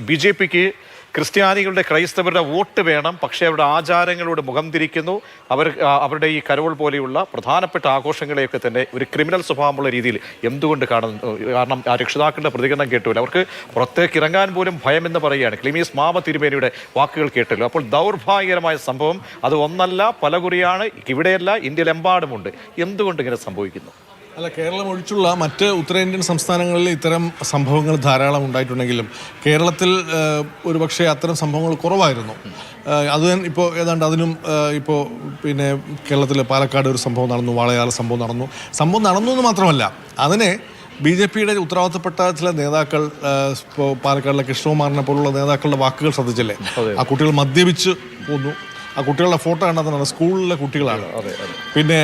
BJPക്ക് ക്രിസ്ത്യാനികളുടെ ക്രൈസ്തവരുടെ വോട്ട് വേണം, പക്ഷേ അവരുടെ ആചാരങ്ങളോട് മുഖം തിരിക്കുന്നു. അവരുടെ ഈ കരോൾ പോലെയുള്ള പ്രധാനപ്പെട്ട ആഘോഷങ്ങളെയൊക്കെ തന്നെ ഒരു ക്രിമിനൽ സ്വഭാവമുള്ള രീതിയിൽ എന്തുകൊണ്ട് കാണുന്നു? കാരണം ആ രക്ഷിതാക്കളുടെ പ്രതികരണം കേട്ടില്ല, അവർക്ക് പുറത്തേക്ക് ഇറങ്ങാൻ പോലും ഭയമെന്ന് പറയുകയാണ്. ക്ലിമീസ് മാമ തിരുമേനിയുടെ വാക്കുകൾ കേട്ടല്ലോ. അപ്പോൾ ദൗർഭാഗ്യകരമായ സംഭവം അത് ഒന്നല്ല, പലകുറിയാണ്. ഇവിടെയല്ല, ഇന്ത്യയിലെമ്പാടുമുണ്ട്. എന്തുകൊണ്ട് ഇങ്ങനെ സംഭവിക്കുന്നു? അല്ല, കേരളം ഒഴിച്ചുള്ള മറ്റ് ഉത്തരേന്ത്യൻ സംസ്ഥാനങ്ങളിൽ ഇത്തരം സംഭവങ്ങൾ ധാരാളം ഉണ്ടായിട്ടുണ്ടെങ്കിലും കേരളത്തിൽ ഒരുപക്ഷെ അത്തരം സംഭവങ്ങൾ കുറവായിരുന്നു. അത് ഇപ്പോൾ ഏതാണ്ട് അതിനും ഇപ്പോൾ പിന്നെ കേരളത്തിൽ പാലക്കാട് ഒരു സംഭവം നടന്നു, വാളയാർ സംഭവം നടന്നു എന്ന് മാത്രമല്ല, അതിനെ BJPയുടെ ഉത്തരവാദിത്തപ്പെട്ട ചില നേതാക്കൾ, ഇപ്പോൾ പാലക്കാടിലെ കൃഷ്ണകുമാറിനെ പോലുള്ള നേതാക്കളുടെ വാക്കുകൾ ശ്രദ്ധിച്ചില്ലേ? ആ കുട്ടികൾ മദ്യപിച്ച് പോന്നു. ആ കുട്ടികളുടെ ഫോട്ടോ കണ്ടതാണ്, സ്കൂളിലെ കുട്ടികളാണ്. പിന്നെ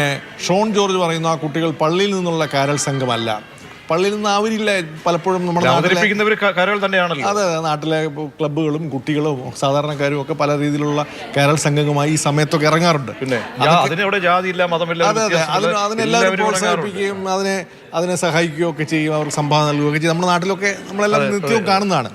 ഷോൺ ജോർജ് പറയുന്നു ആ കുട്ടികൾ പള്ളിയിൽ നിന്നുള്ള കാരൽ സംഘമല്ല, പള്ളിയിൽ നിന്ന് ആവരില്ല. പലപ്പോഴും നമ്മുടെ അതെ, നാട്ടിലെ ക്ലബ്ബുകളും കുട്ടികളും സാധാരണക്കാരും ഒക്കെ പല രീതിയിലുള്ള കാരൽ സംഘങ്ങളുമായി ഈ സമയത്തൊക്കെ ഇറങ്ങാറുണ്ട്. പിന്നെ ജാതിയില്ല, മതമില്ല. അതെ അതെ, അതിനെല്ലാവരും പ്രോത്സാഹിപ്പിക്കുകയും അതിനെ സഹായിക്കുകയോ ഒക്കെ ചെയ്യും, അവർക്ക് സംഭാവന നൽകുകയൊക്കെ ചെയ്യും. നമ്മുടെ നാട്ടിലൊക്കെ നമ്മളെല്ലാം നിത്യവും കാണുന്നതാണ്.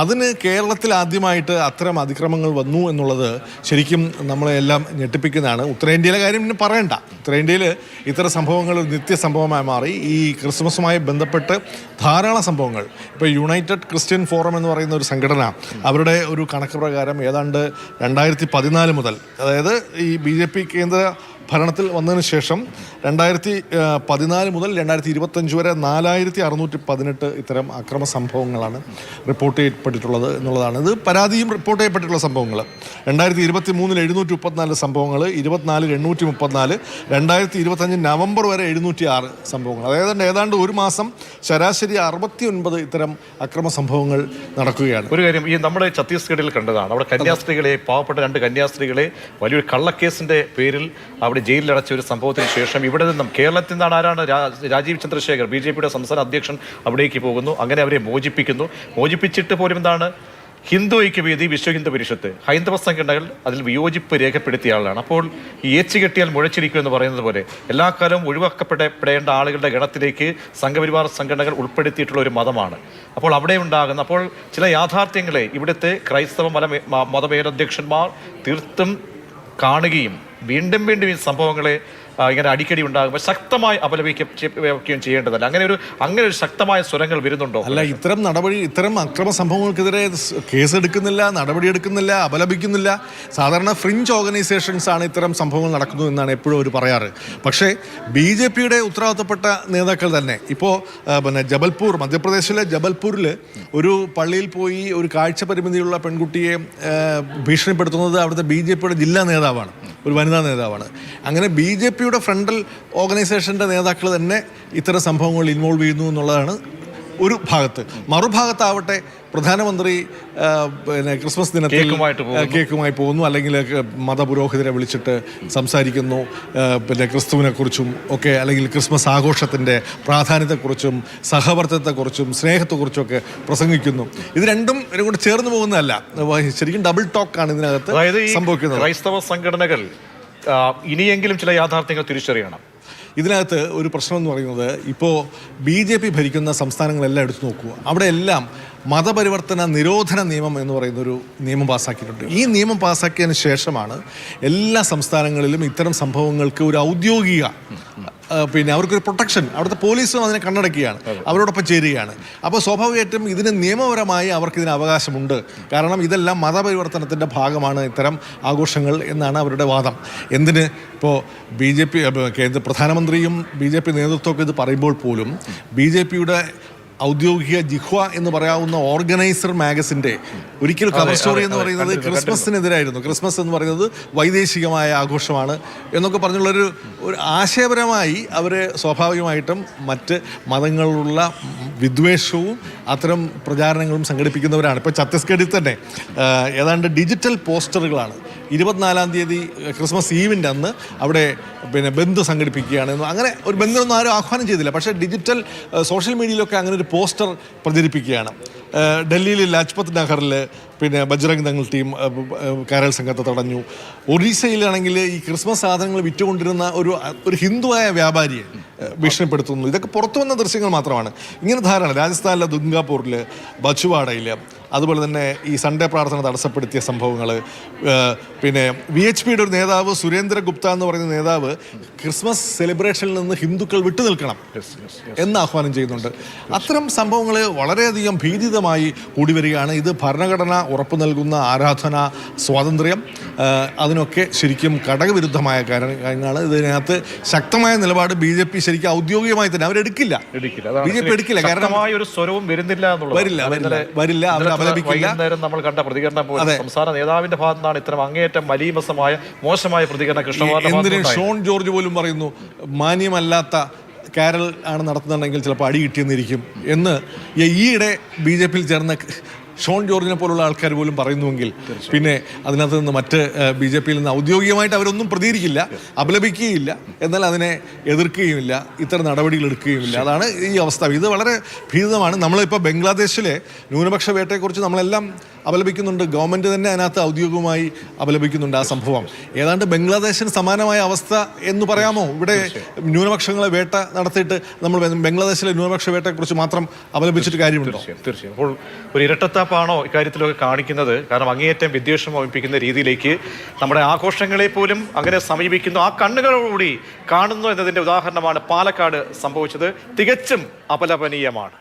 അതിന് കേരളത്തിൽ ആദ്യമായിട്ട് അത്തരം അതിക്രമങ്ങൾ വന്നു എന്നുള്ളത് ശരിക്കും നമ്മളെല്ലാം ഞെട്ടിപ്പിക്കുന്നതാണ്. ഉത്തരേന്ത്യയിലെ കാര്യം പിന്നെ പറയണ്ട. ഉത്തരേന്ത്യയിൽ ഇത്തരം സംഭവങ്ങൾ നിത്യസംഭവമായി മാറി. ഈ ക്രിസ്മസുമായി ബന്ധപ്പെട്ട് ധാരാളം സംഭവങ്ങൾ, ഇപ്പോൾ യുണൈറ്റഡ് ക്രിസ്ത്യൻ ഫോറം എന്ന് പറയുന്ന ഒരു സംഘടന, അവരുടെ ഒരു കണക്ക് പ്രകാരം ഏതാണ്ട് 2014 മുതൽ, അതായത് ഈ BJP കേന്ദ്ര ഭരണത്തിൽ വന്നതിന് ശേഷം 2014 മുതൽ 2025 വരെ 4618 ഇത്തരം അക്രമ സംഭവങ്ങളാണ് റിപ്പോർട്ട് ചെയ്യപ്പെട്ടിട്ടുള്ളത് എന്നുള്ളതാണ്. ഇത് പരാതിയും റിപ്പോർട്ട് ചെയ്യപ്പെട്ടിട്ടുള്ള സംഭവങ്ങൾ. 2023 734 സംഭവങ്ങൾ, 24 834, 2025 നവംബർ വരെ 706 സംഭവങ്ങൾ. അതായത് ഏതാണ്ട് ഒരു മാസം ശരാശരി 69 ഇത്തരം അക്രമ സംഭവങ്ങൾ നടക്കുകയാണ്. ഒരു കാര്യം, ഈ നമ്മുടെ ഛത്തീസ്ഗഡിൽ കണ്ടതാണ്. അവിടെ കന്യാസ്ത്രീകളെ, പാവപ്പെട്ട 2 കന്യാസ്ത്രീകളെ വലിയൊരു കള്ളക്കേസിന്റെ പേരിൽ അവിടെ ജയിലിലടച്ച ഒരു സംഭവത്തിന് ശേഷം ഇവിടെ നിന്നും കേരളത്തിൽ നിന്നാണ് ആരാണ് രാജീവ് ചന്ദ്രശേഖർ, BJPയുടെ സംസ്ഥാന അധ്യക്ഷൻ, അവിടേക്ക് പോകുന്നു. അങ്ങനെ അവരെ മോചിപ്പിച്ചിട്ട് പോലും എന്താണ് ഹിന്ദു ഐക്യവേദി, വിശ്വ ഹിന്ദു പരിഷത്ത്, ഹൈന്ദവ സംഘടനകൾ അതിൽ വിയോജിപ്പ് രേഖപ്പെടുത്തിയ ആളാണ്. അപ്പോൾ ഈ ഏച്ചു കെട്ടിയാൽ മുഴച്ചിരിക്കും എന്ന് പറയുന്നത് പോലെ എല്ലാ കാലവും ഒഴിവാക്കപ്പെടേണ്ട ആളുകളുടെ ഗണത്തിലേക്ക് സംഘപരിവാർ സംഘടനകൾ ഉൾപ്പെടുത്തിയിട്ടുള്ള ഒരു മതമാണ്. അപ്പോൾ അവിടെ ഉണ്ടാകുന്ന ചില യാഥാർത്ഥ്യങ്ങളെ ഇവിടുത്തെ ക്രൈസ്തവ മതമേലധ്യക്ഷന്മാർ തീർത്തും കാണുകയും വീണ്ടും ഈ സംഭവങ്ങളെ ഇങ്ങനെ അടിക്കടി ഉണ്ടാകുമ്പോൾ ശക്തമായി അപലപിക്കുകയും ചെയ്യേണ്ടതല്ല. അങ്ങനെ ഒരു ശക്തമായ സ്വരങ്ങൾ വരുന്നുണ്ടോ? അല്ല, ഇത്തരം അക്രമ സംഭവങ്ങൾക്കെതിരെ കേസെടുക്കുന്നില്ല, നടപടിയെടുക്കുന്നില്ല, അപലപിക്കുന്നില്ല. സാധാരണ ഫ്രിഞ്ച് ഓർഗനൈസേഷൻസ് ആണ് ഇത്തരം സംഭവങ്ങൾ നടക്കുന്നു എന്നാണ് എപ്പോഴും അവർ പറയാറ്. പക്ഷേ BJPയുടെ ഉത്തരവാദിത്തപ്പെട്ട നേതാക്കൾ തന്നെ ഇപ്പോൾ ജബൽപൂർ, മധ്യപ്രദേശിലെ ജബൽപൂരിൽ ഒരു പള്ളിയിൽ പോയി ഒരു കാഴ്ച പരിമിതിയുള്ള പെൺകുട്ടിയെ ഭീഷണിപ്പെടുത്തുന്നത് അവിടുത്തെ BJPയുടെ ജില്ലാ നേതാവാണ്, ഒരു വനിതാ നേതാവാണ്. അങ്ങനെ BJPയുടെ ഫ്രണ്ടൽ ഓർഗനൈസേഷൻ്റെ നേതാക്കൾ തന്നെ ഇത്തരം സംഭവങ്ങളിൽ ഇൻവോൾവ് ചെയ്യുന്നു എന്നുള്ളതാണ് ഒരു ഭാഗത്ത്. മറുഭാഗത്താവട്ടെ പ്രധാനമന്ത്രി പിന്നെ ക്രിസ്മസ് ദിനത്തിൽ കേക്കുമായി പോകുന്നു, അല്ലെങ്കിൽ മതപുരോഹിതരെ വിളിച്ചിട്ട് സംസാരിക്കുന്നു, പിന്നെ ക്രിസ്തുവിനെക്കുറിച്ചും ഒക്കെ, അല്ലെങ്കിൽ ക്രിസ്മസ് ആഘോഷത്തിൻ്റെ പ്രാധാന്യത്തെക്കുറിച്ചും സഹവർത്തിത്വത്തെക്കുറിച്ചും സ്നേഹത്തെക്കുറിച്ചും ഒക്കെ പ്രസംഗിക്കുന്നു. ഇത് രണ്ടും കൂടെ ചേർന്ന് പോകുന്നതല്ല, ശരിക്കും ഡബിൾ ടോക്കാണ് ഇതിനകത്ത് സംഭവിക്കുന്നത്. ക്രൈസ്തവ സംഘടനകൾ ഇനിയെങ്കിലും ചില യാഥാർത്ഥ്യങ്ങൾ തിരിച്ചറിയണം. ഇതിനകത്ത് ഒരു പ്രശ്നം എന്ന് പറയുന്നത്, ഇപ്പോൾ BJP ഭരിക്കുന്ന സംസ്ഥാനങ്ങളെല്ലാം എടുത്തു നോക്കുക, അവിടെ എല്ലാം മതപരിവർത്തന നിരോധന നിയമം എന്ന് പറയുന്നൊരു നിയമം പാസ്സാക്കിയിട്ടുണ്ട്. ഈ നിയമം പാസ്സാക്കിയതിന് ശേഷമാണ് എല്ലാ സംസ്ഥാനങ്ങളിലും ഇത്തരം സംഭവങ്ങൾക്ക് ഒരു ഔദ്യോഗിക പിന്നെ അവർക്കൊരു പ്രൊട്ടക്ഷൻ, അവിടുത്തെ പോലീസും അതിനെ കണ്ണടക്കുകയാണ്, അവരോടൊപ്പം ചേരുകയാണ്. അപ്പോൾ സ്വാഭാവികമായിട്ടും ഇതിന് നിയമപരമായി അവർക്കിതിന് അവകാശമുണ്ട്. കാരണം ഇതെല്ലാം മതപരിവർത്തനത്തിൻ്റെ ഭാഗമാണ് ഇത്തരം ആഘോഷങ്ങൾ എന്നാണ് അവരുടെ വാദം. എന്തിന് ഇപ്പോൾ BJP കേന്ദ്ര പ്രധാനമന്ത്രിയും BJP നേതൃത്വമൊക്കെ ഇത് പറയുമ്പോൾ പോലും BJPയുടെ ഔദ്യോഗിക ജിഹ്വ എന്ന് പറയാവുന്ന ഓർഗനൈസർ മാഗസിൻ്റെ ഒരിക്കൽ കവർ സ്റ്റോറി എന്ന് പറയുന്നത് ക്രിസ്മസിനെതിരായിരുന്നു. ക്രിസ്മസ് എന്ന് പറയുന്നത് വൈദേശികമായ ആഘോഷമാണ് എന്നൊക്കെ പറഞ്ഞുള്ളൊരു ആശയപരമായി അവർ സ്വാഭാവികമായിട്ടും മറ്റ് മതങ്ങളിലുള്ള വിദ്വേഷവും അത്തരം പ്രചാരണങ്ങളും സംഘടിപ്പിക്കുന്നവരാണ്. ഇപ്പോൾ ഛത്തീസ്ഗഡിൽ തന്നെ ഏതാണ്ട് ഡിജിറ്റൽ പോസ്റ്ററുകളാണ് 24-ാം തീയതി ക്രിസ്മസ് ഈവിൻ്റെ അന്ന് അവിടെ പിന്നെ ബന്ദ് സംഘടിപ്പിക്കുകയാണ്. അങ്ങനെ ഒരു ബന്ധമൊന്നും ആരും ആഹ്വാനം ചെയ്തില്ല, പക്ഷേ ഡിജിറ്റൽ സോഷ്യൽ മീഡിയയിലൊക്കെ അങ്ങനെ ഒരു പോസ്റ്റർ പ്രചരിപ്പിക്കുകയാണ്. ഡൽഹിയിൽ ലാജ്പത് നഗറിൽ പിന്നെ ബജ്രംഗ് ദൾ ടീം കാരൽ സംഘത്തെ തടഞ്ഞു. ഒറീസയിലാണെങ്കിൽ ഈ ക്രിസ്മസ് സാധനങ്ങൾ വിറ്റുകൊണ്ടിരുന്ന ഒരു ഹിന്ദുവായ വ്യാപാരിയെ ഭീഷണിപ്പെടുത്തുന്നു. ഇതൊക്കെ പുറത്തു വന്ന ദൃശ്യങ്ങൾ മാത്രമാണ്. ഇങ്ങനെ ധാരാളം രാജസ്ഥാനിലെ ദുംഗാപൂരിൽ, ബച്ചുവാടയിൽ, അതുപോലെ തന്നെ ഈ സൺഡേ പ്രാർത്ഥന തടസ്സപ്പെടുത്തിയ സംഭവങ്ങൾ, പിന്നെ VHPയുടെ ഒരു നേതാവ് സുരേന്ദ്ര ഗുപ്ത എന്ന് പറയുന്ന നേതാവ് ക്രിസ്മസ് സെലിബ്രേഷനിൽ നിന്ന് ഹിന്ദുക്കൾ വിട്ടുനിൽക്കണം എന്ന് ആഹ്വാനം ചെയ്യുന്നുണ്ട്. അത്തരം സംഭവങ്ങൾ വളരെയധികം ഭീതിതമായി കൂടി വരികയാണ്. ഇത് ഭരണഘടന ഉറപ്പു നൽകുന്ന ആരാധന സ്വാതന്ത്ര്യം, അതിനൊക്കെ ശരിക്കും ഘടകവിരുദ്ധമായ കാര്യങ്ങളാണ്. ഇതിനകത്ത് ശക്തമായ നിലപാട് BJP ശരിക്കും ഔദ്യോഗികമായി തന്നെ അവരെടുക്കില്ല. BJP എടുക്കില്ല. കാരണം ഒരു സ്വരവും വരുന്നില്ല വരില്ല, അവർ അപലപിക്കില്ല. നമ്മൾ കണ്ട പ്രതികരണം പോലെ സംസ്ഥാന നേതാവിന്റെ ഭാഗത്തു നിന്നാണ് ഇത്തരം അങ്ങേയറ്റം മലീമസമായ മോശമായ പ്രതികരണം എന്തിന് ഷോൺ ജോർജ് പോലും പറയുന്നു, മാന്യമല്ലാത്ത കാരൽ ആണ് നടത്തുന്നുണ്ടെങ്കിൽ ചിലപ്പോൾ അടി കിട്ടിയെന്നിരിക്കും എന്ന് ഈയിടെ BJPയിൽ ചേർന്ന ഷോൺ ജോർജിനെ പോലുള്ള ആൾക്കാർ പോലും പറയുന്നുവെങ്കിൽ പിന്നെ അതിനകത്ത് നിന്ന് മറ്റ് BJPയിൽ നിന്ന് ഔദ്യോഗികമായിട്ട് അവരൊന്നും പ്രതികരിക്കില്ല, അപലപിക്കുകയില്ല, എന്നാൽ അതിനെ എതിർക്കുകയുമില്ല, ഇത്തരം നടപടികൾ എടുക്കുകയുമില്ല. അതാണ് ഈ അവസ്ഥ. ഇത് വളരെ ഭീതിതമാണ്. നമ്മളിപ്പോൾ ബംഗ്ലാദേശിലെ ന്യൂനപക്ഷ വേട്ടയെക്കുറിച്ച് നമ്മളെല്ലാം അപലപിക്കുന്നുണ്ട്. ഗവൺമെൻറ് തന്നെ അതിനകത്ത് ഔദ്യോഗികമായി അപലപിക്കുന്നുണ്ട് ആ സംഭവം. ഏതാണ്ട് ബംഗ്ലാദേശിന് സമാനമായ അവസ്ഥ എന്ന് പറയാമോ? ഇവിടെ ന്യൂനപക്ഷങ്ങളെ വേട്ട നടത്തിയിട്ട് നമ്മൾ ബംഗ്ലാദേശിലെ ന്യൂനപക്ഷ വേട്ടയെക്കുറിച്ച് മാത്രം അപലപിച്ചിട്ട് കാര്യമുണ്ടോ? തീർച്ചയായും. അപ്പോൾ ഒരു ഇരട്ടത്താപ്പാണോ ഇക്കാര്യത്തിലൊക്കെ കാണിക്കുന്നത്? കാരണം അങ്ങേയറ്റം വിദ്വേഷം വമിപ്പിക്കുന്ന രീതിയിലേക്ക് നമ്മുടെ ആഘോഷങ്ങളെ പോലും അങ്ങനെ സമീപിക്കുന്നു, ആ കണ്ണുകളോടുകൂടി കാണുന്നു എന്നതിൻ്റെ ഉദാഹരണമാണ് പാലക്കാട് സംഭവിച്ചത്. തികച്ചും അപലപനീയമാണ്.